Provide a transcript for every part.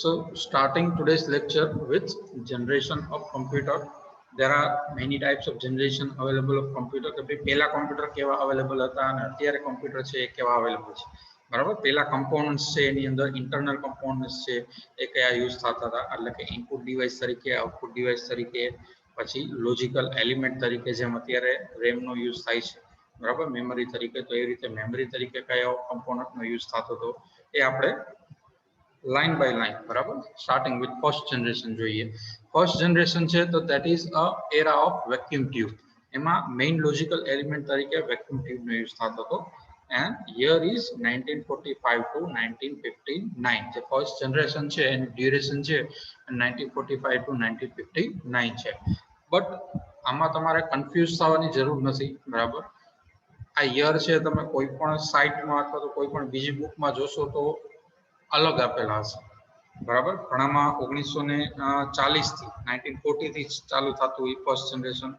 So, starting today's lecture with generation of computer. There are many types of generation available of computer. કે ભાઈ પહેલા computer કેવા available હતા અને અત્યારે computer છે એ કેવા available છે. બરાબર, પહેલા components છે એની અંદર internal components છે એ કયા use થતા હતા, એટલે કે input device તરીકે, output device તરીકે, પછી logical element તરીકે, જેમ અત્યારે RAM નો use થાય છે. બરાબર, મેમરી તરીકે, તો એ રીતે મેમરી તરીકે કયા component નો use થતો હતો એ આપણે line by line, બરાબર. સ્ટાર્ટિંગ વિથ ફર્સ્ટ જનરેશન જોઈએ. ફર્સ્ટ જનરેશન છે તો that is a era of vacuum tube. એમાં મેઇન લોજિકલ એલિમેન્ટ તરીકે વેક્યુમ ટ્યુબ નો યુઝ થતો હતો. And year is 1945 to 1959. જે ફર્સ્ટ જનરેશન છે એની ડ્યુરેશન છે 1945 ટુ 1959 છે. બટ આમાં તમારે કન્ફ્યુઝ થવાની જરૂર નથી, બરાબર. આ યર છે તમે કોઈ પણ સાઇટમાં અથવા તો કોઈ પણ બીજી બુકમાં જોશો તો અલગ આપેલા હશે, બરાબર. ઘણામાં 1940 થી 1940 થી ચાલુ થતું હોય ફર્સ્ટ જનરેશન,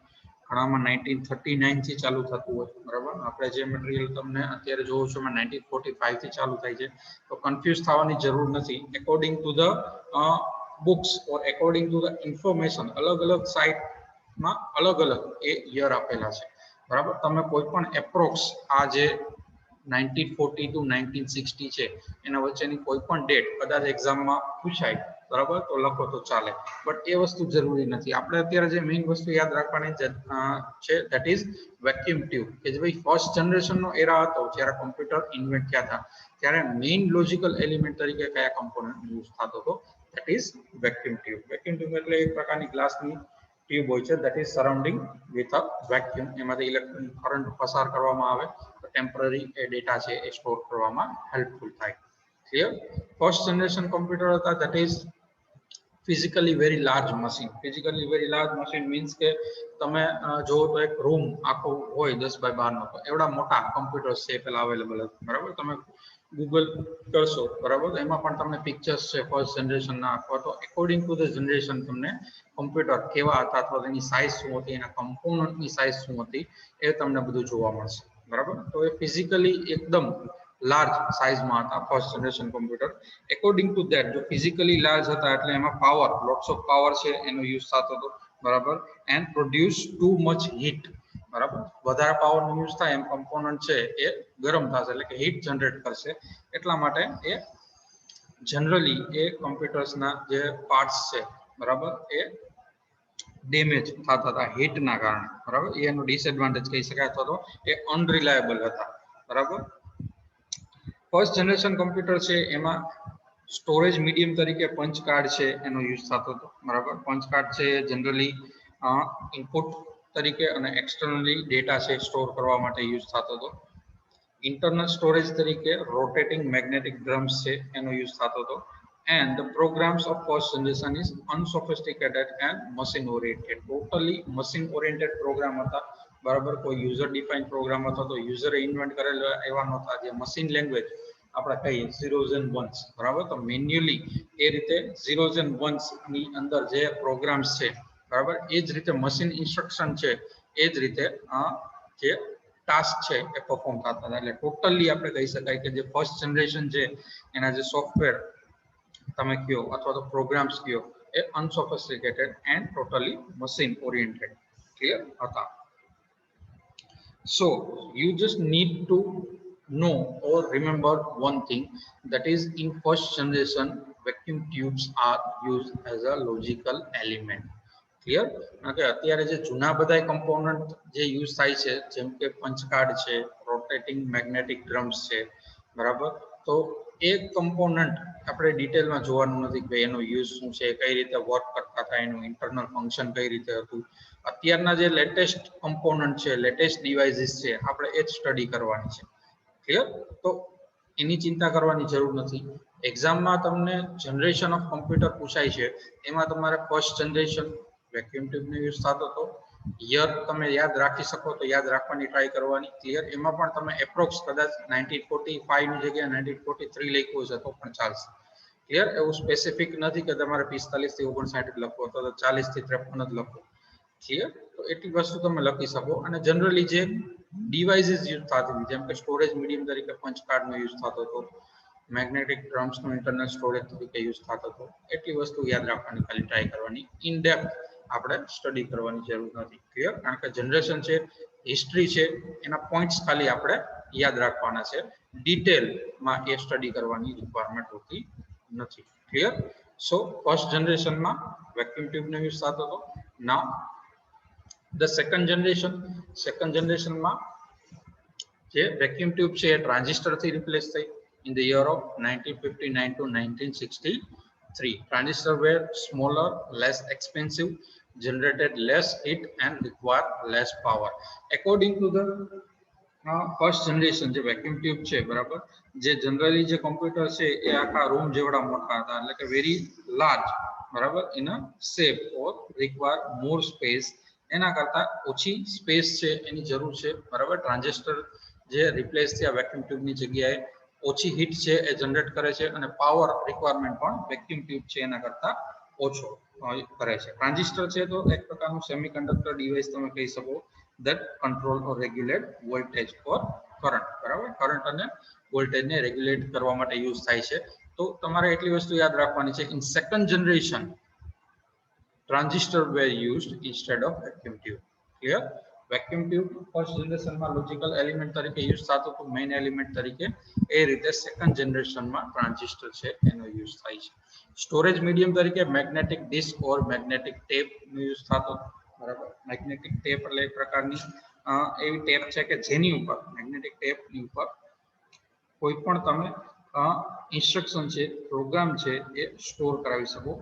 ઘણામાં 1939 થી ચાલુ થતું હોય, બરાબર. આપણે જે મટીરિયલ તમને અત્યારે જોવો છો એમાં 1945 થી ચાલુ થાય છે, તો કન્ફ્યુઝ થવાની જરૂર નથી. According to the books or according to the information અલગ અલગ સાઇટમાં અલગ અલગ એ યર આપેલા છે, બરાબર. તમે કોઈ પણ એપ્રોક્સ આ જે 1940 ટુ 1960 છે એના વચ્ચેની કોઈ પણ ડેટ કદાચ એક્ઝામમાં પૂછાય, બરાબર, તો લખો તો ચાલે. બટ એ વસ્તુ જરૂરી નથી. આપણે અત્યારે જે મેઇન વસ્તુ યાદ રાખવાની છે ધેટ ઇઝ વેક્યુમ ટ્યુબ. કે જે ભાઈ ફર્સ્ટ જનરેશનનો એરા હતો જ્યારે કોમ્પ્યુટર ઇન્વેન્ટ થયા હતા, ત્યારે મેઇન લોજિકલ એલિમેન્ટ તરીકે કયા કમ્પોનન્ટ યુઝ થતો હતો, that is vacuum tube. Vacuum tube એટલે એક પ્રકારની ગ્લાસની ટ્યુબ હોય છે that is surrounding with a vacuum. એમાંથી ઇલેક્ટ્રિક કરંટ પસાર કરવામાં આવે તો ટેમ્પરરી એ ડેટા છે એ સ્ટોર કરવામાં હેલ્પફુલ થાય. ક્લિયર? ફર્સ્ટ જનરેશન કોમ્પ્યુટર હતા that is physically very large machine. Physically very large machine means કે તમે જો તો એક રૂમ આખો હોય 10 બાય 12 નો, તો એવડા મોટા કોમ્પ્યુટર્સ છે પેલા અવેલેબલ હતા, બરાબર. તમે ગૂગલ કરશો, બરાબર, એમાં પણ તમને પિક્ચર્સ છે ફર્સ્ટ જનરેશનના, અથવા તો એકોર્ડિંગ ટુ ધ જનરેશન તમને કોમ્પ્યુટર કેવા હતા અથવા તેની સાઇઝ શું હતી, એના કમ્પોનન્ટની સાઇઝ શું હતી, એ તમને બધું જોવા મળશે, બરાબર. તો એ ફિઝિકલી એકદમ લાર્જ સાઇઝમાં હતા first generation computer. According to that જો ફિઝિકલી લાર્જ હતા એટલે એમાં પાવર, લોટ્સ ઓફ પાવર છે એનો યુઝ થતો હતો, બરાબર. And produce too much heat, બરાબર. વધારે પાવરનો યુઝ થાય એમ કમ્પોનન્ટ છે એ ગરમ થશે, એટલે કે હીટ જનરેટ કરશે. એટલા માટે એ જનરલી એ કોમ્પ્યુટર્સના જે પાર્ટ્સ છે, બરાબર, એ ડેમેજ થતા હતા હીટના કારણે, બરાબર. એનો ડિસએડવાન્ટેજ કહી શકાય, અથવા તો એ અનરિલાયેબલ હતા, બરાબર. ફર્સ્ટ જનરેશન કોમ્પ્યુટર છે એમાં સ્ટોરેજ મીડિયમ તરીકે પંચ કાર્ડ છે એનો યુઝ થતો હતો, બરાબર. પંચ કાર્ડ છે જનરલી ઇનપુટ તરીકે અને એક્સટર્નલી ડેટા છે સ્ટોર કરવા માટે યુઝ થતો હતો. ઇન્ટરનલ સ્ટોરેજ તરીકે રોટેટિંગ મેગ્નેટિક ડ્રમ્સ છે એનો યુઝ થતો હતો. And the programs of first generation is unsophisticated and machine oriented. Totally machine oriented program હતા, બરાબર. કોઈ યુઝર ડિફાઇન પ્રોગ્રામ હતો તો યુઝરે ઇન્વેન્ટ કરેલો એવા નહોતા. જે મશીન લેંગ્વેજ આપણે કહીએ ઝીરોઝ એન્ડ વન્સ, બરાબર. તો મેન્યુઅલી એ રીતે ઝીરોઝ એન્ડ વન્સ ની અંદર જે પ્રોગ્રામ્સ છે, બરાબર, એ જ રીતે મશીન ઇન્સ્ટ્રક્શન છે એ જ રીતે જે ટાસ્ક છે એ પરફોર્મ થતા હતા. એટલે ટોટલી આપણે કહી શકાય કે જે ફર્સ્ટ જનરેશન છે એના જે સોફ્ટવેર તમે કયો અથવા તો પ્રોગ્રામ્સ કયો એ unsophisticated and totally machine oriented, clear હતા. So you just need to know or remember one thing, that is in first generation vacuum tubes are used as a logical element. Clear? કારણ કે અત્યારે જે જૂના બધા component જે use થાય છે, જેમ કે પંચ કાર્ડ છે, રોટેટિંગ મેગ્નેટિક ડ્રમ્સ છે, બરાબર, તો એ કમ્પોનન્ટ આપણે ડિટેલમાં જોવાનું નથી કે એનો યુઝ શું છે, કઈ રીતે વર્ક કરતા હતા, એનું ઇન્ટરનલ ફંક્શન કઈ રીતે હતું. અત્યારના જે લેટેસ્ટ કમ્પોનન્ટ છે, લેટેસ્ટ ડિવાઇસીસ છે, આપણે એ જ સ્ટડી કરવાની છે, ક્લિયર? તો એની ચિંતા કરવાની જરૂર નથી. એક્ઝામમાં તમને જનરેશન ઓફ કોમ્પ્યુટર પૂછાય છે, એમાં તમારે ફર્સ્ટ જનરેશન વેક્યુમ ટ્યુબનો યુઝ થતો હતો. યર તમે યાદ રાખી શકો તો યાદ રાખવાની ટ્રાય કરવાની, ક્લિયર? એમાં પણ તમે એપ્રોક્સ કદાચ 1945 ની જગ્યાએ 1943 લખ્યું હશે તો પણ ચાલશે, ક્લિયર? એવું સ્પેસિફિક નથી કે તમારે 45 થી 59 લખો અથવા તો 40 થી 53 જ લખો, ક્લિયર? તો એટલી વસ્તુ તમે લખી શકો. અને જનરલી જે ડિવાઇસીસ યુઝ થતી, જેમ કે સ્ટોરેજ મીડિયમ તરીકે પંચ કાર્ડનો યુઝ થતો હતો, મેગ્નેટિક ડ્રમ્સનો ઇન્ટરનલ સ્ટોરેજ તરીકે યુઝ થતો હતો. એટલી વસ્તુ યાદ રાખવાની, ખાલી ટ્રાય કરવાની. ઇન ડેપ્થ આપણે સ્ટડી કરવાની જરૂર નથી. ક્લિયર? કારણ કે જનરેશન છે, હિસ્ટ્રી છે, એના પોઈન્ટ્સ ખાલી આપણે યાદ રાખવાના છે. ડિટેલમાં એ સ્ટડી કરવાની રિક્વાયરમેન્ટ હોતી નથી. ક્લિયર? સો ફર્સ્ટ જનરેશનમાં વેક્યુમ ટ્યુબનો યુઝ થતો હતો. નાઉ ધ સેકન્ડ જનરેશનમાં જે વેક્યુમ ટ્યુબ છે એ ટ્રાન્ઝિસ્ટરથી રિપ્લેસ થઈ in the year of 1959 to 1963. Transistors were smaller, less expensive, generated less heat and required less power. According to the first generation જે vacuum tube છે, બરાબર, જે જનરલી જે કોમ્પ્યુટર છે એ આખા રૂમ જેવડા મોટા હતા, એટલે કે વેરી લાર્જ, બરાબર, in a shape or require more space. એના કરતા ઓછી સ્પેસ છે એની જરૂર છે, બરાબર. ટ્રાન્ઝિસ્ટર જે રિપ્લેસ થયા વેક્યુમ ટ્યુબની જગ્યાએ ઓછી હીટ છે એ જનરેટ કરે છે અને પાવર રિક્વાયરમેન્ટ પણ વેક્યુમ ટ્યુબ છે એના કરતા ઓછો કરે છે. ટ્રાન્ઝિસ્ટર છે તો એક પ્રકારનું સેમિકન્ડક્ટર ડિવાઇસ તમે કહી શકો that control or regulate voltage or current, બરાબર. કરંટ અને વોલ્ટેજને રેગ્યુલેટ કરવા માટે યુઝ થાય છે. તો તમારે એટલી વસ્તુ યાદ રાખવાની છે, in second generation transistor were used instead of vacuum tube. Clear? Vacuum tube first જનરેશનમાં લોજિકલ એલિમેન્ટ તરીકે યુઝ થતો હતો, મેઇન એલિમેન્ટ તરીકે. એ રીતે સેકન્ડ જનરેશનમાં ટ્રાન્ઝિસ્ટર છે એનો યુઝ થાય છે. સ્ટોરેજ મીડિયમ તરીકે મેગ્નેટિક ડિસ્ક ઓર મેગ્નેટિક ટેપ નો યુઝ થતો, બરાબર. મેગ્નેટિક ટેપ એટલે એક પ્રકારની એવી ટેપ છે કે જેની ઉપર મેગ્નેટિક ટેપની ઉપર કોઈ પણ તમે ઇન્સ્ટ્રક્શન છે, પ્રોગ્રામ છે એ સ્ટોર કરાવી શકો.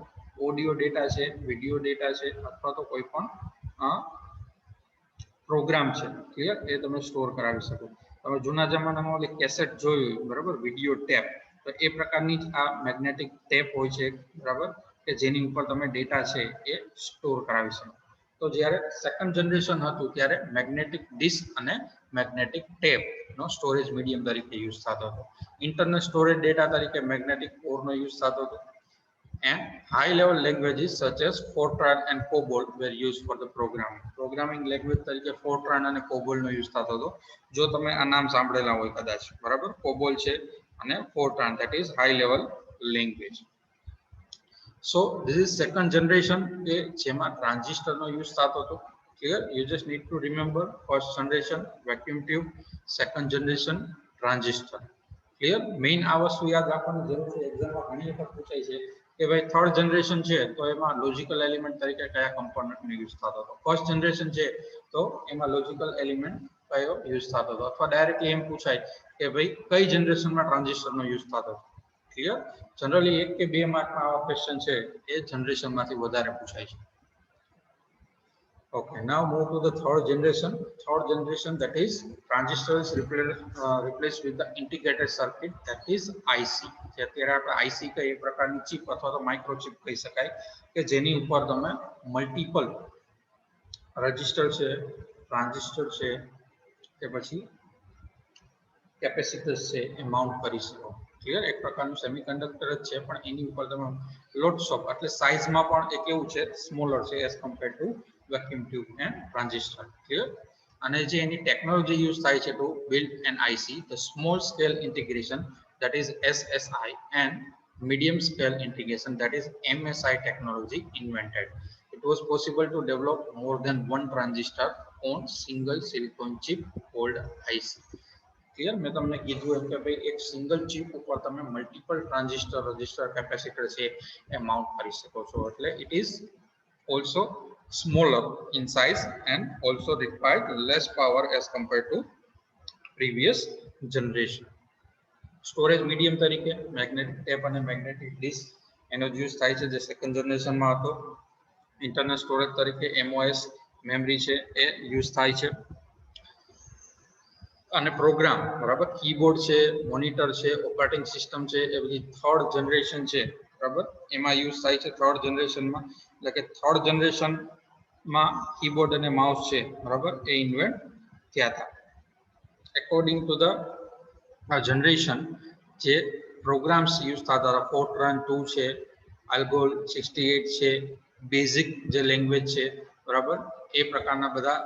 ઓડિયો ડેટા છે, વિડિયો ડેટા છે, અથવા તો કોઈ પણ પ્રોગ્રામ છે, ક્લિયર, એ તમે સ્ટોર કરાવી શકો. તમે જૂના જમાનામાં ઓલી કેસેટ જોયું, બરાબર, વિડિયો ટેપ, તો એ પ્રકારની જ આ મેગ્નેટિક ટેપ હોય છે, બરાબર, કે જેની ઉપર તમે ડેટા છે એ સ્ટોર કરાવી શકો. તો જ્યારે સેકન્ડ જનરેશન હતું ત્યારે મેગ્નેટિક ડિસ્ક અને મેગ્નેટિક ટેપ નો સ્ટોરેજ મીડિયમ તરીકે યુઝ થતો હતો. ઇન્ટરનલ સ્ટોરેજ ડેટા તરીકે મેગ્નેટિક કોરનો યુઝ થતો હતો. And high-level languages such as Fortran and COBOL were used for the programming. Programming language તરીકે Fortran અને COBOL નો યુઝ થતો હતો. જો તમે આ નામ સાંભળેલા હોય કદાચ, બરાબર. COBOL છે અને Fortran, that is high-level language. So this is second generation કે જેમાં ટ્રાન્ઝિસ્ટર નો યુઝ થતો હતો. Clear? You just need to remember first generation vacuum tube, second generation transistor. Clear? Main આ વસ્તુ યાદ રાખવાની જરૂર છે, એક્ઝામમાં ઘણી વખત પૂછાય છે કે ભાઈ થર્ડ જનરેશન છે તો એમાં લોજિકલ એલિમેન્ટ તરીકે કયા કમ્પોનન્ટનો યુઝ થતો હતો. ફર્સ્ટ જનરેશન છે તો એમાં લોજિકલ એલિમેન્ટ કયો યુઝ થતો હતો. અથવા ડાયરેક્ટલી એમ પૂછાય કે ભાઈ કઈ જનરેશનમાં ટ્રાન્ઝિસ્ટરનો યુઝ થતો હતો. ક્લિયર? જનરલી 1 કે 2 માર્કમાં આવા ક્વેશ્ચન છે એ જનરેશનમાંથી વધારે પૂછાય છે. Okay, now move to the third generation. Third generation, that is transistors replaced with the integrated circuit, that is IC. અત્યારે આપણે IC કઈ એક પ્રકારની ચિપ અથવા તો માઇક્રોચિપ કહી શકાય કે જેની ઉપર તમે મલ્ટિપલ રજિસ્ટર છે, ટ્રાન્ઝિસ્ટર છે કે પછી કેપેસિટર્સ છે એ માઉન્ટ કરી શકો. ક્લિયર? એક પ્રકારનું સેમિકન્ડક્ટર જ છે પણ એની ઉપર તમે લોટ્સ ઓફ, એટલે સાઇઝમાં પણ એ કેવું છે, સ્મોલર છે as compared to vacuum tube and transistor. Clear? અને જે એની ટેકનોલોજી યુઝ થાય છે to build an IC, the small scale integration, that is SSI, and medium scale integration, that is MSI technology invented. It was possible to develop more than one transistor on single silicon chip called IC. Clear? મેં તમને કીધું એમ કે ભાઈ એક single chip ઉપર તમે multiple transistor, register, capacitor છે એ mount કરી શકો છો. એટલે it is also smaller in size and also required less power as compared to previous generation. Storage medium તરીકે મેગ્નેટિક ટેપ અને મેગ્નેટિક ડિસ્ક એનો યુઝ થાય છે જે સેકન્ડ જનરેશનમાં હતો. ઇન્ટરનલ સ્ટોરેજ તરીકે MOS મેમરી છે એ યુઝ થાય છે. અને પ્રોગ્રામ, બરાબર, કીબોર્ડ છે, મોનિટર છે, ઓપરેટિંગ સિસ્ટમ છે, એ બધી થર્ડ જનરેશન છે, બરાબર, એમાં યુઝ થાય છે થર્ડ જનરેશનમાં. એટલે કે થર્ડ જનરેશનમાં કીબોર્ડ અને માઉસ છે, બરાબર, એ ઇન્વેન્ટ થયા હતા. એકોર્ડિંગ ટુ ધ જનરેશન જે પ્રોગ્રામ્સ યુઝ થતા હતા, ફોર્ટ્રાન 2 છે, આલ્ગોલ 68 છે, બેઝિક જે લેંગ્વેજ છે, બરાબર, એ પ્રકારના બધા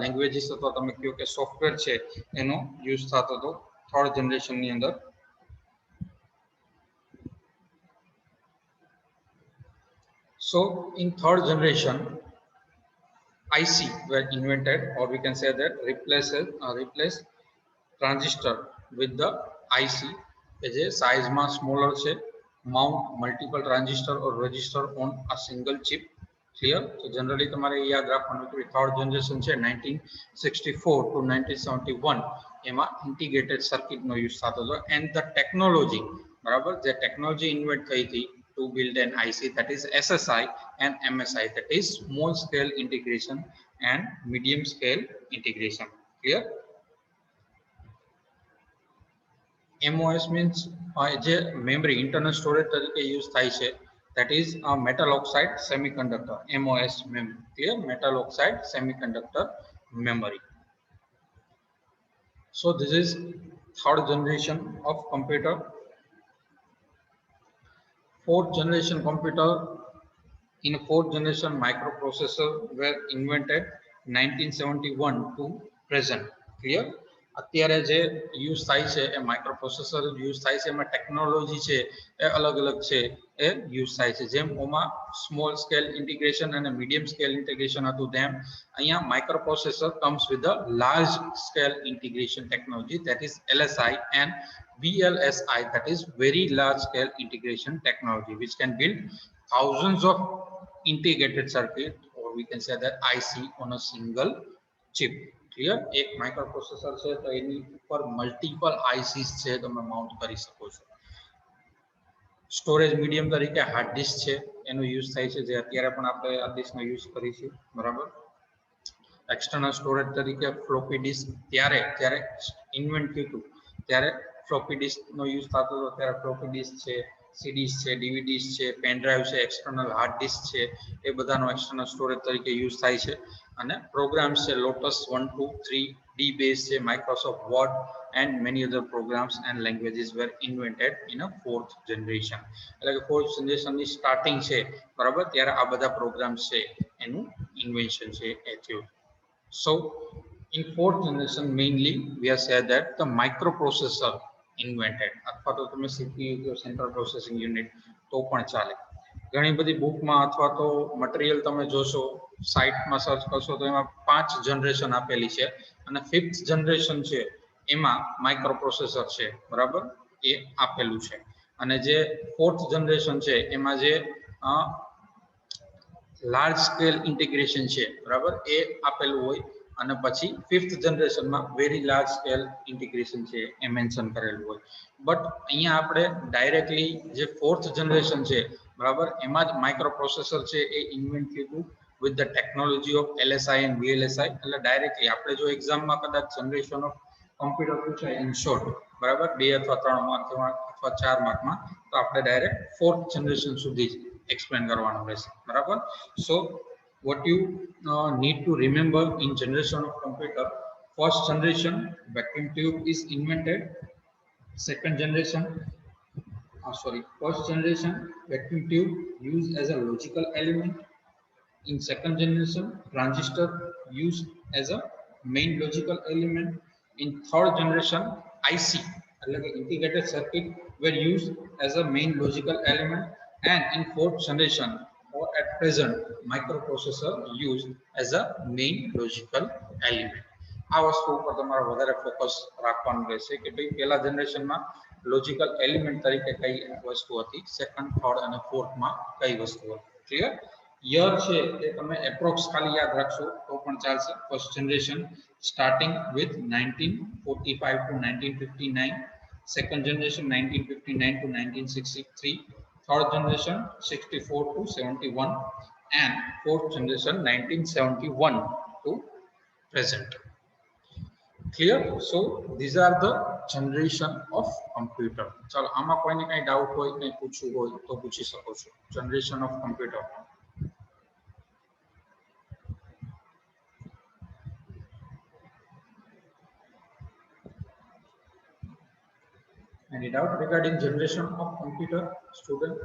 લેંગ્વેજીસ અથવા તમે કહો કે સોફ્ટવેર છે એનો યુઝ થતો હતો થર્ડ જનરેશનની અંદર. So in third generation, IC were invented, or we can say that replace transistor with the IC કે જે સાઇઝમાં સ્મોલર છે, mount multiple transistor or register on a single chip. Clear? તો generally તમારે યાદ રાખવાનું કે થર્ડ જનરેશન છે 1964 to 1971 એમાં ઇન્ટિગ્રેટેડ સર્કિટનો યુઝ થતો હતો, એન્ડ ધ ટેકનોલોજી, બરાબર, જે ટેકનોલોજી ઇન્વેન્ટ થઈ હતી to build an IC, that is SSI and MSI, that is small scale integration and medium scale integration. Clear? MOS means જે મેમરી ઇન્ટરનલ સ્ટોરેજ તરીકે use થાય છે, that is a metal oxide semiconductor, MOS memory. Clear? Metal oxide semiconductor memory. So this is third generation of computer. Fourth generation computer, in fourth generation microprocessor were invented 1971 to present. Clear? અત્યારે જે use થાય છે એ microprocessor use થાય છે, એમાં technology છે એ અલગ અલગ છે એ યુઝ થાય છે. જેમ ઓમાં સ્મોલ સ્કેલ ઇન્ટિગ્રેશન અને મીડિયમ સ્કેલ ઇન્ટિગ્રેશન હતું, તેમ અહીંયા microprocessor comes with the large scale integration technology, that is LSI, and VLSI, that is very large scale integration technology, which can build thousands of integrated circuit, or we can say that IC on a single chip. Clear? એક microprocessor છે તો એની ઉપર multiple eyes છે તમે mount કરી શકો છો. Storage medium તરીકે હાર્ડ ડિસ્ક છે એનો યુઝ થાય છે, જે અત્યારે પણ આપણે હાર્ડ ડિસ્કનો યુઝ કરીશું, બરાબર. એક્સટર્નલ સ્ટોરેજ તરીકે ફ્લોપી ડિસ્ક, ત્યારે ઇન્વેન્ટ થયું હતું ત્યારે ફ્લોપી ડિસ્કનો યુઝ થતો હતો, ત્યારે ફ્લોપી ડિસ્ક છે, સીડીઝ છે, ડીવીડીઝ છે, પેન ડ્રાઈવ છે, એક્સટર્નલ હાર્ડ ડિસ્ક છે, એ બધાનો એક્સટર્નલ સ્ટોરેજ તરીકે યુઝ થાય છે. અને પ્રોગ્રામ્સ છે લોટસ 1 2 3 ડી બેઝ છે, Microsoft Word and many other programs and languages were invented in a fourth generation. એટલે કે ફોર્થ જનરેશનની સ્ટાર્ટિંગ છે, બરાબર, ત્યારે આ બધા પ્રોગ્રામ્સ છે એનું ઇન્વેન્શન છે એ થયું. So in fourth generation mainly we have said that the microprocessor invented, અથવા તો તમે CPU કે સેન્ટ્રલ પ્રોસેસિંગ યુનિટ તો પણ ચાલે. ઘણી બધી બુકમાં અથવા તો મટીરિયલ તમે જોશો, સાઇટમાં સર્ચ કરશો તો એમાં 5 જનરેશન આપેલી છે, અને 5th જનરેશન છે એમાં માઇક્રોપ્રોસેસર છે, બરાબર, એ આપેલું છે. અને જે 4th જનરેશન છે એમાં જે લાર્જ સ્કેલ ઇન્ટિગ્રેશન છે, બરાબર, એ આપેલું હોય, અને પછી 5th જનરેશનમાં વેરી લાર્જ સ્કેલ ઇન્ટિગ્રેશન છે એ મેન્શન કરેલું હોય. બટ અહીંયા આપણે ડાયરેક્ટલી જે 4th જનરેશન છે, બરાબર, એમાં જ માઇક્રોપ્રોસેસર છે એ ઇન્વેન્ટ થયું with the technology of LSI and VLSI. એટલે ડાયરેક્ટલી આપણે જો એક્ઝામમાં કદાચ જનરેશન ઓફ કોમ્પ્યુટર પૂછાય ઇન શોર્ટ, બરાબર, 2 અથવા 3 માર્ક અથવા 4 માર્કમાં, તો આપણે ડાયરેક્ટ 4th જનરેશન સુધી જ explain કરવાનું રહેશે, બરાબર. So what you need to remember in generation of computer: first generation vacuum tube is invented, second generation first generation vacuum tube used as a logical element, in second generation transistor used as a main logical element, in third generation IC, like integrated circuit, were used as a main logical element, and in fourth generation or at present microprocessor used as a main logical element. આ વસ્તુ ઉપર તમારે વધારે focus રાખવાનું રહેશે કે ભાઈ પહેલા જનરેશનમાં લોજિકલ એલિમેન્ટ તરીકે કઈ વસ્તુ હતી, સેકન્ડ, થર્ડ અને ફોર્થમાં કઈ વસ્તુ હતી. ક્લિયર? યર છે એ તમે એપ્રોક્સ ખાલી યાદ રાખશો તો પણ ચાલશે. First generation starting with 1945 to 1959, second generation 1959 to 1963, third generation 64 to 71, and fourth generation 1971 to present. Clear? So these are the generation of computer. ચાલો આમાં કોઈને કઈ ડાઉટ હોય, કઈ પૂછવું હોય તો પૂછી શકો છો. Generation of computer. Any doubt regarding generation of computer, student?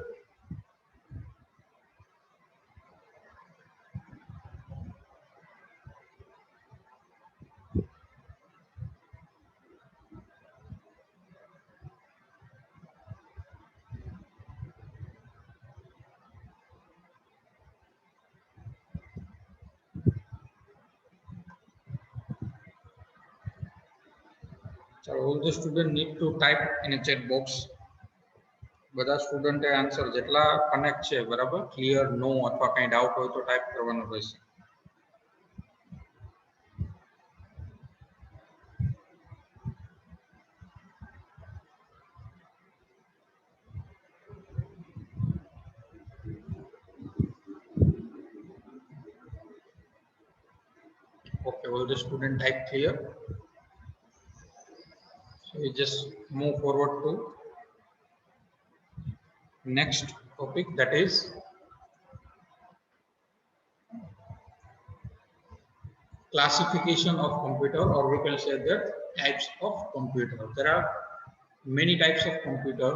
So all the student need to type in a chat box. બધા સ્ટુડન્ટે આન્સર જેટલા કનેક્ટ છે બરાબર ક્લિયર નો અથવા કઈ ડાઉટ હોય તો ટાઈપ કરવાનું રહેશે. Okay, all the student type clear. So we just move forward to next topic, that is classification of computer, or we can say that types of computer. There are many types of computer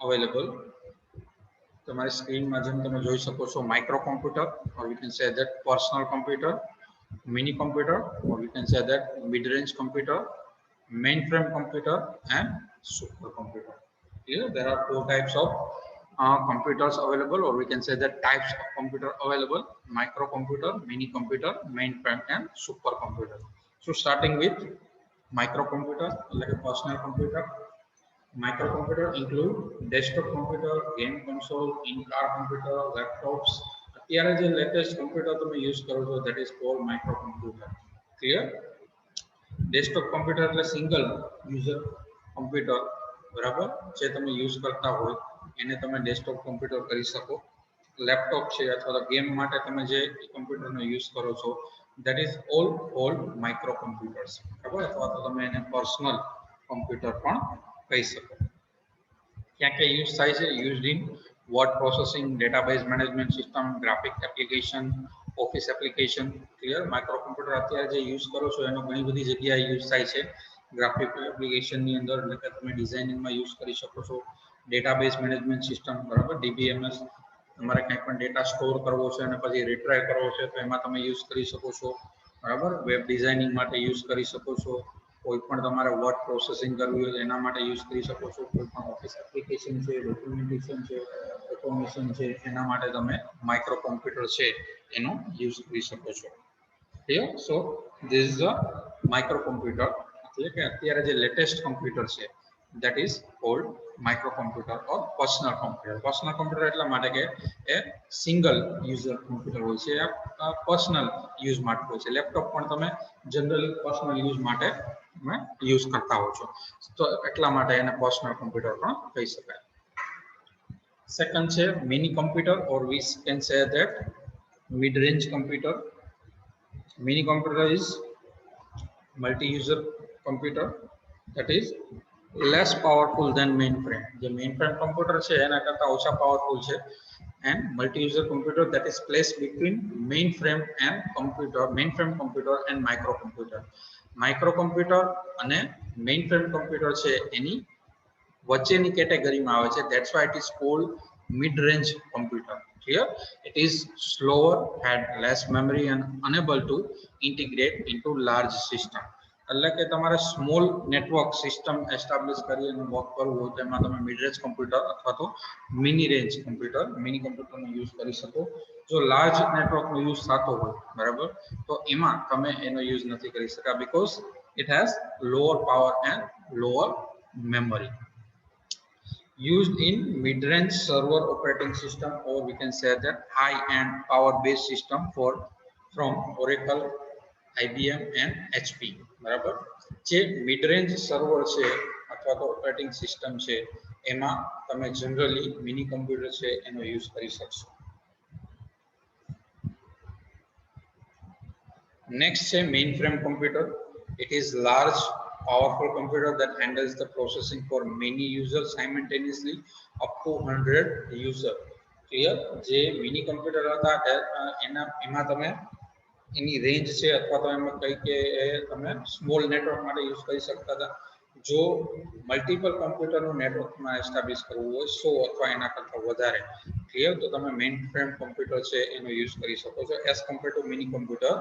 available. તમારી સ્ક્રીનમાં જેમ તમે જોઈ શકો છો micro computer, or we can say that personal computer, mini computer, or we can say that mid-range computer, mainframe computer, and supercomputer. Here there are four types of computers available, or we can say that types of computer available: microcomputer, mini computer, mainframe, and supercomputer. So starting with microcomputer, like a personal computer. Microcomputer include desktop computer, game console, in-car computer, laptops. અત્યારે જે latest computer તમે use કરો છો that is called microcomputer. Clear? Desktop computer એટલે single user computer, બરાબર, જે તમે use કરતા હોય એને તમે ડેસ્કટોપ કમ્પ્યુટર કરી શકો. લેપટોપ છે અથવા તો ગેમ માટે તમે જે કમ્પ્યુટરનો યુઝ કરો છો that is all called microcomputers, બરાબર, અથવા તો તમે એને પર્સનલ કમ્પ્યુટર પણ કહી શકો. ક્યાં ક્યાં યુઝ થાય છે? Used in word processing, database management system, graphic application, office application. Clear? Micro computer અત્યારે જે યુઝ કરો છો એનો ઘણી બધી જગ્યાએ યુઝ થાય છે. ગ્રાફિક એપ્લિકેશનની અંદર એટલે કે તમે ડિઝાઇનિંગમાં યુઝ કરી શકો છો. ડેટાબેઝ મેનેજમેન્ટ સિસ્ટમ, બરાબર, DBMS, તમારે કંઈ પણ ડેટા સ્ટોર કરવો છે અને પછી રિટ્રાય કરવો છે તો એમાં તમે યુઝ કરી શકો છો. બરાબર, વેબ ડિઝાઇનિંગ માટે યુઝ કરી શકો છો. કોઈ પણ તમારે વર્ડ પ્રોસેસિંગ કરવી હોય એના માટે યુઝ કરી શકો છો. કોઈ પણ ઓફિસ એપ્લિકેશન છે, ડોક્યુમેન્ટેશન છે, ઓટોમેશન છે, એના માટે તમે માઇક્રો કોમ્પ્યુટર છે એનો યુઝ કરી શકો છો. Clear? So this is a micro computer, એટલે કે અત્યારે જે લેટેસ્ટ કોમ્પ્યુટર છે that is called microcomputer or personal computer. Personal computer એટલા માટે કે એ સિંગલ યુઝર કોમ્પ્યુટર હોય છે, પર્સનલ યુઝ માટે હોય છે. લેપટોપ પણ તમે જનરલી પર્સનલ યુઝ માટે તમે યુઝ કરતા હો છો, તો એટલા માટે એને પર્સનલ કોમ્પ્યુટર પણ કહી શકાય. સેકન્ડ છે mini computer, or we can say that mid range computer. Mini computer is multi-user computer that is less powerful than mainframe. જે mainframe computer છે એના કરતા ઓછા પાવરફુલ છે. And multi-user computer that is placed between mainframe computer and microcomputer. Microcomputer અને mainframe computer છે એની વચ્ચેની કેટેગરીમાં આવે છે. That's why it is called mid-range computer. Clear? It is slower, had less memory, and unable to integrate into large system. એટલે કે તમારે small network system establish કરી અને વર્ક કરવું હોય તો એમાં તમે મિડ રેન્જ કોમ્પ્યુટર અથવા તો મિની રેન્જ કોમ્પ્યુટર, મિની કોમ્પ્યુટરનો યુઝ કરી શકો. જો લાર્જ નેટવર્કનો યુઝ થતો હોય, બરાબર, તો એમાં તમે એનો યુઝ નથી કરી શકા because it has lower power and lower memory. Used in mid-range server operating system, or we can say that high-end power-based system from Oracle, IBM and HP. બરાબર, જે મિડ-રેન્જ સર્વર છે અથવા તો ઓપરેટિંગ સિસ્ટમ છે એમાં તમે generally mini computer છે એનો યુઝ કરી શકશો. નેક્સ્ટ છે mainframe computer. It is large powerful computer that handles the processing for many users simultaneously, up to 100 user. Clear? જે મિની કોમ્પ્યુટર હતા એમાં તમે એની રેન્જ છે અથવા તો એમાં કઈ કે તમે સ્મોલ નેટવર્ક માટે યુઝ કરી શકતા હતા. જો મલ્ટિપલ કોમ્પ્યુટરનું નેટવર્કમાં એસ્ટાબ્લિશ કરવું હોય 100 અથવા એના કરતા વધારે, ક્લિયર, તો તમે મેઇન ફ્રેમ કોમ્પ્યુટર છે એનો યુઝ કરી શકો છો. As compare to mini computer,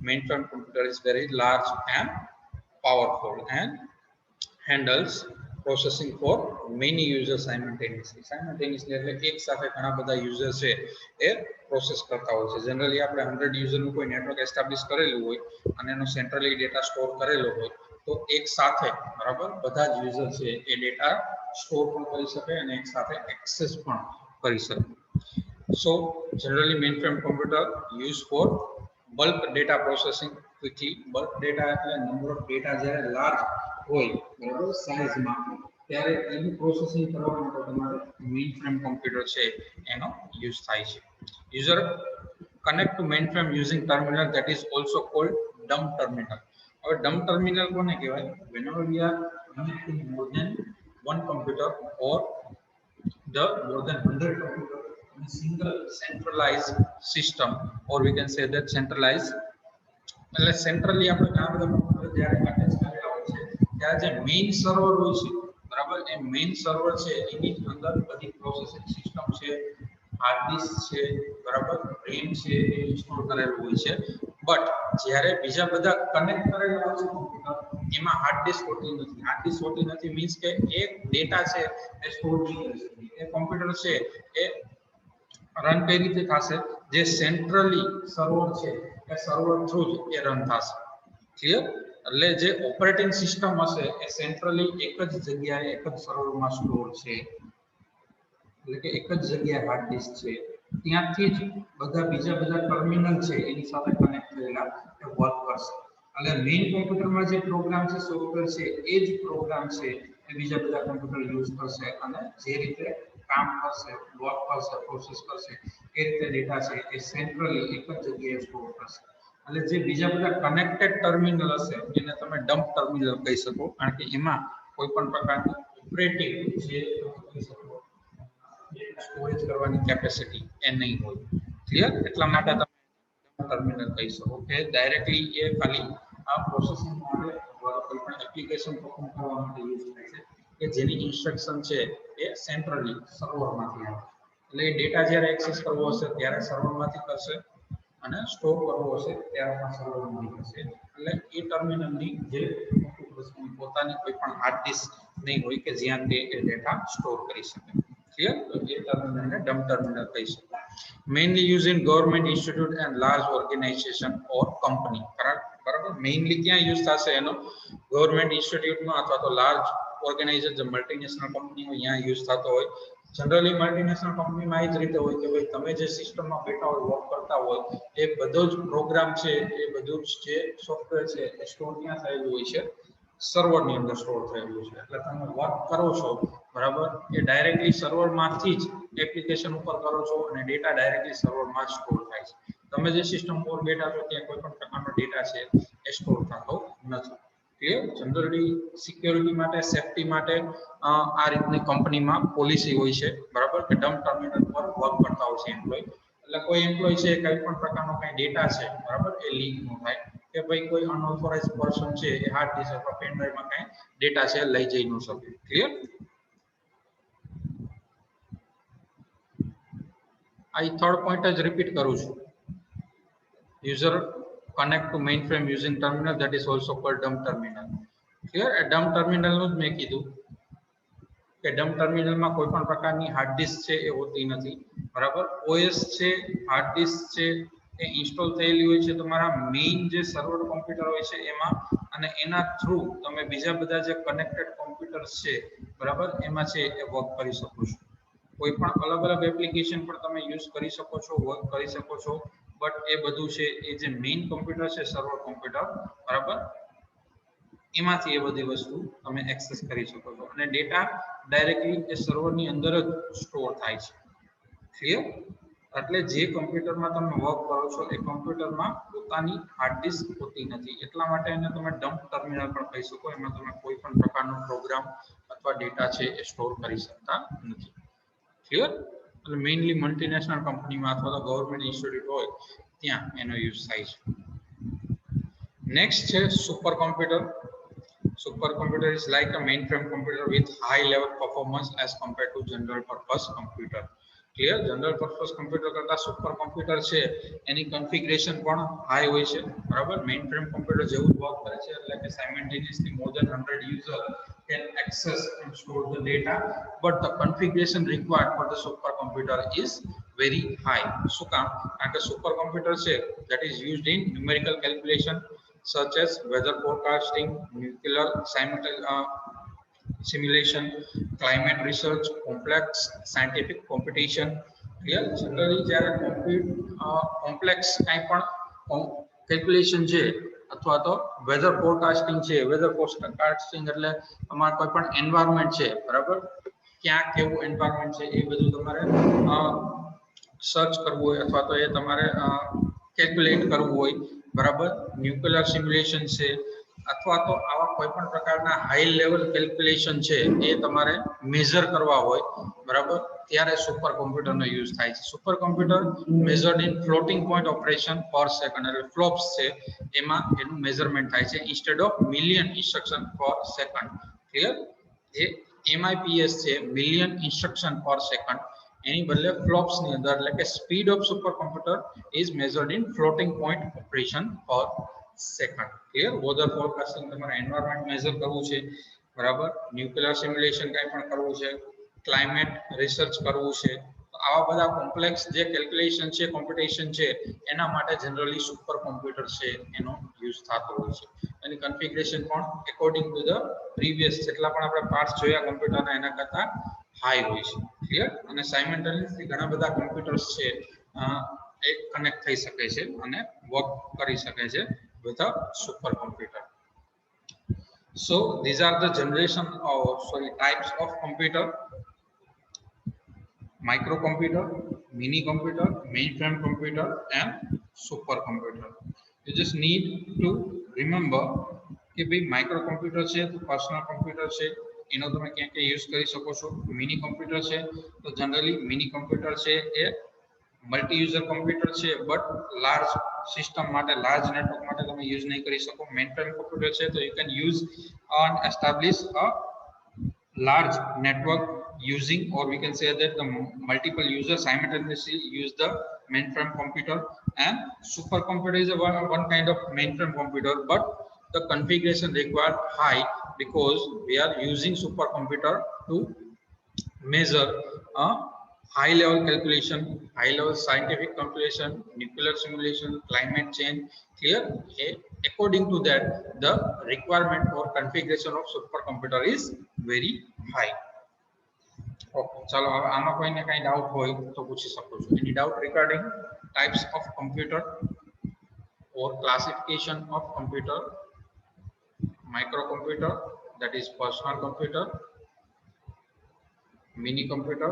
mainframe computer is very large and powerful and handles processing for many users simultaneously. Simultaneously એટલે એક સાથે ઘણા બધા યુઝર છે એ પ્રોસેસ કરતા હોય છે. જનરલી આપણે 100 યુઝરનું કોઈ નેટવર્ક એસ્ટાબ્લિશ કરેલું હોય અને એનો સેન્ટ્રલી ડેટા સ્ટોર કરેલો હોય તો એક સાથે બરાબર બધા જ યુઝર છે એ ડેટા સ્ટોર પણ કરી શકે અને એક સાથે એક્સેસ પણ કરી શકે. So generally mainframe computer used for bulk data processing quickly. Bulk data એટલે number of data જ્યારે large હોય બરાબર સાઇઝમાં ત્યારે એનું પ્રોસેસિંગ કરવા માટે તમારે mainframe computer છે એનો યુઝ થાય છે. User connect to mainframe using terminal that is also called dumb terminal. હવે dumb terminal કોને કહેવાય? Whenever we are connecting more than one computer or the more than 100 computer in a single centralized system, or we can say that centralized એટલે centrally આપણે ઘણા બધા computer જ્યારે attach કરેલા હોય છે ત્યારે જે મેઇન સર્વર હોય છે બરાબર એ મેઇન સર્વર છે એની અંદર બધી પ્રોસેસિંગ સિસ્ટમ છે હાર્ડ ડિસ્ક છે બરાબર રેમ છે એ ઇન્સ્ટોલ કરેલું હોય છે બટ જ્યારે બીજા બધા કનેક્ટ કરેલા હોય છે કોમ્પ્યુટર એમાં હાર્ડ ડિસ્ક હોતી નથી હાર્ડ ડિસ્ક હોતી નથી મીન્સ કે એક ડેટા છે એ સ્ટોર નહીં કરી શકે એ કોમ્પ્યુટર છે એ રન કઈ રીતે થશે જે સેન્ટ્રલી સર્વર છે એ સર્વર થ્રુ જ એ રન થશે ક્લિયર એટલે જે ઓપરેટિંગ સિસ્ટમ હશે એ સેન્ટ્રલી એક જ જગ્યાએ એક જ સર્વરમાં સ્ટોર છે એટલે કે એક જ જગ્યાએ હાર્ડ ડિસ્ક છે ત્યાંથી જ બધા બીજા ટર્મિનલ છે એની સાથે કનેક્ટ થયેલા એ વર્ક કરશે એટલે મેઇન કોમ્પ્યુટરમાં જે પ્રોગ્રામ છે સોફ્ટવેર છે એ જ પ્રોગ્રામ છે એ બીજા બધા કોમ્પ્યુટર યુઝ કરશે અને જે રીતે કામ કરશે વર્ક કરશે પ્રોસેસ કરશે એ રીતે ડેટા છે એ સેન્ટ્રલી એક જ જગ્યાએ સ્ટોર કરશે એટલે જે બીજા બધા કનેક્ટેડ ટર્મિનલ હશે એને તમે ડમ્પ ટર્મિનલ કહી શકો કારણ કે એમાં કોઈ પણ પ્રકારની ઓપરેટિંગ જે કહી શકો સ્ટોરેજ કરવાની કેપેસિટી એ નહીં હોય ક્લિયર એટલા માટે તમે ટર્મિનલ કહી શકો કે ડાયરેક્ટલી એ ખાલી આ પ્રોસેસિંગ માટે કોઈ પણ એપ્લિકેશન પરફોર્મ કરવા માટે યુઝ થાય છે કે જેની ઇન્સ્ટ્રક્શન છે એ સેન્ટ્રલી સર્વરમાંથી આવે એટલે એ ડેટા જ્યારે એક્સેસ કરવો હશે ત્યારે સર્વરમાંથી કરશે અને સ્ટોર કરવો હશે ત્યારે પણ સર્વરમાંથી કરશે એટલે એ ટર્મિનલની જે પોતાની કોઈ પણ હાર્ડ ડિસ્ક નહીં હોય કે જ્યાં તે એ ડેટા સ્ટોર કરી શકે ક્લિયર તો એ ટર્મિનલને ડમ્પ ટર્મિનલ કહી શકાય mainly used in government institute and large organization or company બરાબર મેઇનલી ક્યાં યુઝ થશે એનો ગવર્મેન્ટ ઇન્સ્ટિટ્યૂટમાં અથવા તો લાર્જ ઓર્ગેનાઇઝેશન જે મલ્ટીનેશનલ કંપની હોય ત્યાં યુઝ થતો હોય જનરલી મલ્ટીનેશનલ કંપનીમાં એ જ રીતે હોય કે ભાઈ તમે જે સિસ્ટમમાં બેઠા હોય વર્ક કરતા હોય એ બધો જ પ્રોગ્રામ છે એ બધું જ જે સોફ્ટવેર છે એ સ્ટોર ક્યાં થયેલું હોય છે સર્વરની અંદર સ્ટોર થયેલું છે એટલે તમે વર્ક કરો છો બરાબર એ ડાયરેક્ટલી સર્વરમાંથી જ એપ્લિકેશન ઉપર કરો છો અને ડેટા ડાયરેક્ટલી સર્વરમાં જ સ્ટોર થાય છે તમે જે સિસ્ટમ પર બેઠા છો ત્યાં કોઈ પણ પ્રકારનો ડેટા છે એ સ્ટોર થતો નથી ક્લિયર જનરલી સિક્યોરિટી માટે સેફટી માટે આ રીતની કંપનીમાં પોલિસી હોય છે બરાબર કે ડમ્પ ટર્મિનલ પર વર્ક કરતા હોય છે એમ્પ્લોય એટલે કોઈ એમ્પ્લોય છે કઈ પણ પ્રકારનો કઈ ડેટા છે બરાબર એ લીક ન થાય કે ભાઈ કોઈ અનઓથોરાઇઝ પર્સન છે એ હાર્ડ ડિસ્ક અથવા પેન ડ્રાઈવમાં કઈ ડેટા છે લઈ જઈ ન શકે ક્લિયર આ થર્ડ પોઈન્ટ જ રિપીટ કરું છું user connect to mainframe using terminal that is also called dump terminal clear a dump terminal નું જ મેં કીધું કે ડમ્પ ટર્મિનલમાં કોઈ પણ પ્રકારની હાર્ડ ડિસ્ક છે એ હોતી નથી બરાબર ઓએસ છે હાર્ડ ડિસ્ક છે એ ઇન્સ્ટોલ થયેલી હોય છે તમારા મેઇન જે સર્વર કોમ્પ્યુટર હોય છે એમાં અને એના થ્રુ તમે બીજા બધા જે કનેક્ટેડ કોમ્પ્યુટર્સ છે બરાબર એમાં છે એ વર્ક કરી શકો છો કોઈ પણ અલગ અલગ એપ્લિકેશન પર તમે યુઝ કરી શકો છો વર્ક કરી શકો છો બટ એ બધું છે એ જે મેઇન કોમ્પ્યુટર છે સર્વર કોમ્પ્યુટર બરાબર એમાંથી એ બધી વસ્તુ તમે એક્સેસ કરી શકો છો અને ડેટા ડાયરેક્ટલી એ સર્વરની અંદર જ સ્ટોર થાય છે ક્લિયર એટલે જે કોમ્પ્યુટરમાં તમે વર્ક કરો છો એ કોમ્પ્યુટરમાં પોતાની હાર્ડ ડિસ્ક હોતી નથી એટલા માટે એને તમે ડમ્પ ટર્મિનલ પણ કહી શકો એમાં તમે કોઈ પણ પ્રકારનો પ્રોગ્રામ અથવા ડેટા છે એ સ્ટોર કરી શકતા નથી ક્લિયર એટલે મેઇનલી મલ્ટીનેશનલ કંપનીમાં અથવા તો ગવર્મેન્ટ ઇન્સ્ટિટ્યૂટ હોય ત્યાં એનો યુઝ થાય છે નેક્સ્ટ છે super computer Supercomputer is like a mainframe computer with high level performance as compared to general purpose computer. Clear? General purpose computer કરતા સુપર કોમ્પ્યુટર છે એની કન્ફિગરેશન પણ હાઈ હોય છે બરાબર mainframe computer જેવું વર્ક કરે છે એટલે કે simultaneously more than 100 user can access and store the data but the configuration required for the supercomputer is very high. શું કામ? કારણ કે સુપર કોમ્પ્યુટર છે that is used in numerical calculation such as weather forecasting, nuclear simulation, climate research, complex scientific competition. Clear? Generally, જ્યારે complex કાંઈ પણ calculation છે અથવા તો વેધર ફોરકાસ્ટિંગ છે, વેધર ફોરકાસ્ટિંગ એટલે તમારે કોઈ પણ એન્વાયરમેન્ટ છે, બરાબર, ક્યાં કેવું એન્વાયરમેન્ટ છે એ બધું તમારે સર્ચ કરવું હોય અથવા તો એ તમારે કેલ્ક્યુલેટ કરવું હોય, બરાબર. ન્યુક્લિયર સિમ્યુલેશન છે અથવા તો આવા કોઈ પણ પ્રકારના હાઈ લેવલ કેલ્ક્યુલેશન છે એ તમારે મેઝર કરવા હોય, બરાબર, ત્યારે સુપર કોમ્પ્યુટરનો યુઝ થાય છે. Super computer measured in floating point operation પર સેકન્ડ એટલે ફ્લોપ્સ છે એમાં એનું મેઝરમેન્ટ થાય છે ઇન્સ્ટેડ ઓફ મિલિયન ઇન્સ્ટ્રક્શન પર સેકન્ડ. ક્લિયર? જે MIPS છે, મિલિયન ઇન્સ્ટ્રક્શન પર સેકન્ડ, એની બદલે ફ્લોપ્સ ની અંદર એટલે કે speed of super computer is measured in floating point operation પર સેકન્ડ. ક્લિયર? વેધર ફોરકાસ્ટિંગ તમારે એન્વાયરમેન્ટ મેઝર કરવું છે, બરાબર, ન્યુક્લિયર સિમ્યુલેશન કંઈ પણ કરવું છે, ક્લાઇમેટ રિસર્ચ કરવું છે, તો આવા બધા કોમ્પ્લેક્સ જે કેલ્ક્યુલેશન છે, કોમ્પ્યુટેશન છે, એના માટે જનરલી સુપર કોમ્પ્યુટર છે એનો યુઝ થતો હોય છે. એની કન્ફિગરેશન પણ અકોર્ડિંગ ટુ ધ પ્રીવિયસ જેટલા પણ આપણે પાર્ટ્સ જોયા કોમ્પ્યુટરના એના કરતા હાઈ હોય છે. ક્લિયર? અને સાયમલ્ટેનિયસલી ઘણા બધા કોમ્પ્યુટર્સ છે એ કનેક્ટ થઈ શકે છે અને વર્ક કરી શકે છે with a supercomputer. So these are the types of computer: microcomputer, mini computer, mainframe computer, and supercomputer. You just need to remember કે ભાઈ માઇક્રોકોમ્પ્યુટર છે તો પર્સનલ કોમ્પ્યુટર છે એનો તમે ક્યાં ક્યાં યુઝ કરી શકો છો. મિની કોમ્પ્યુટર છે તો જનરલી મિની કોમ્પ્યુટર છે એ મલ્ટી યુઝર કોમ્પ્યુટર છે બટ લાર્જ સિસ્ટમ માટે, લાર્જ નેટવર્ક માટે તમે યુઝ નહીં કરી શકો. મેઇનફ્રેમ કોમ્પ્યુટર છે તો you can use and establish a large network using, or we can say that the multiple users simultaneously use the mainframe computer. And supercomputer is one kind of mainframe computer, but the configuration required high because we are using supercomputer to measure high level calculation, high level scientific calculation, nuclear simulation, climate change. Clear? According to that, the requirement for configuration of supercomputer is very high. Okay, chalo હવે આમાં કોઈને કાઈ doubt હોય તો પૂછી શકો છો. Any doubt regarding types of computer or classification of computer? Microcomputer, that is personal computer; mini computer,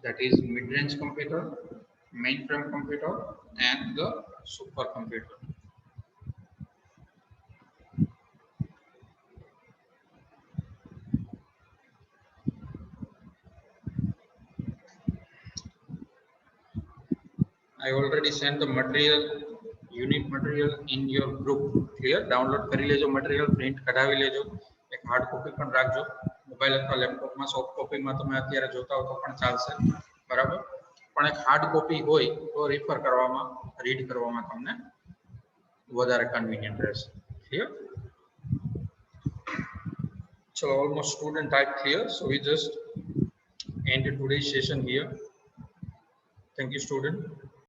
that is mid-range computer; mainframe computer; and the supercomputer. I already sent the material, unit material in your group. Clear? Download કરી લેજો material, print કઢાવી લેજો, એક hard copy પણ રાખજો. Mobile અથવા લેપટોપમાં soft કોપીમાં તમે અત્યારે જોતા હો તો પણ ચાલશે, બરાબર, પણ એક હાર્ડ કોપી હોય તો રેફર કરવામાં, રીડ કરવામાં તમને વધારે કન્વીનિયન્ટ રહેશે. Clear? So almost student type clear, so we just end today's session here. Thank you, student.